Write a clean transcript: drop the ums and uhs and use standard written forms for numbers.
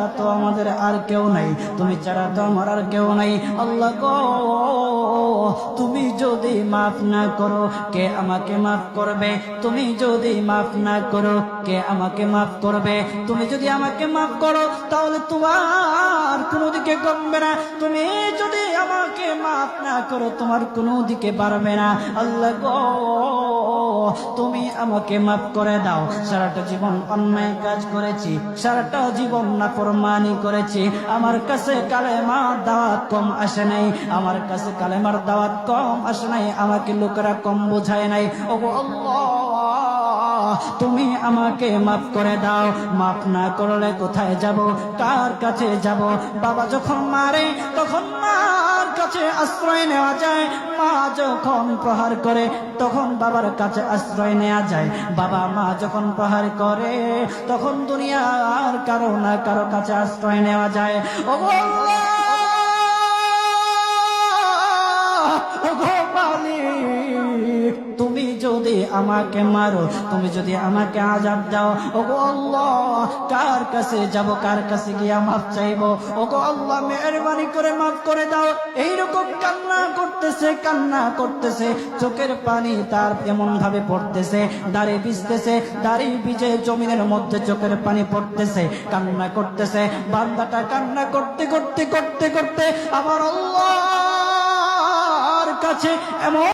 ছাড়া তো আমাদের আর কেউ নাই, তুমি ছাড়া তো আমার আর কেউ নাই। আল্লাহ গো, তুমি যদি মাফ না করো কে আমাকে মাফ করবে? তুমি যদি মাফ না করো কে আমাকে মাফ করবে? তুমি যদি আমাকে মাফ করো তাহলে তোমার কোনো দিকে কমবে না, তুমি যদি আমাকে মাফ না করো তোমার কোনো দিকে বাড়বে না। আল্লাহ গো, তুমি আমাকে মাফ করে দাও। সারাটা জীবন অন্যায় কাজ করেছি, সারাটা জীবন নাফরমানি করেছি, আমার কাছে কালেমার দাওয়াত কম আসে নাই, আমার কাছে কালেমার দাওয়াত কম আসে নাই, আমাকে লোকেরা কম বোঝায় নাই। ওগো আল্লাহ, তুমি আমাকে মাফ করে দাও। মাফ না করলে কোথায় যাব, কার কাছে যাব? বাবা যখন মারে তখন মার কাছে আশ্রয় নেওয়া যায়, মা যখন প্রহার করে তখন বাবার কাছে আশ্রয় নেওয়া যায়, বাবা মা যখন প্রহার করে তখন দুনিয়ার কারো না কারো কাছে আশ্রয় নেওয়া যায়। ওগো আল্লাহ, ওগো মালিক, তুমি যদি আমাকে মারো, তুমি যদি আমাকে আযাব দাও, ওগো আল্লাহ, কার কাছে যাব, কার কাছে গিয়া মাফ চাইবো? ওগো আল্লাহ, মেহেরবানি করে মাফ করে দাও। এইরকম কান্না করতেছে, কান্না করতেছে, চোখের পানি তার এমন ভাবে পড়তেছে, দাড়ি ভিজতেছে, দাড়ি ভিজে জমিনের মধ্যে চোখের পানি পড়তেছে, কান্না করতেছে। বান্দাটা কান্না করতে করতে করতে করতে আমার আল্লাহর কাছে এমন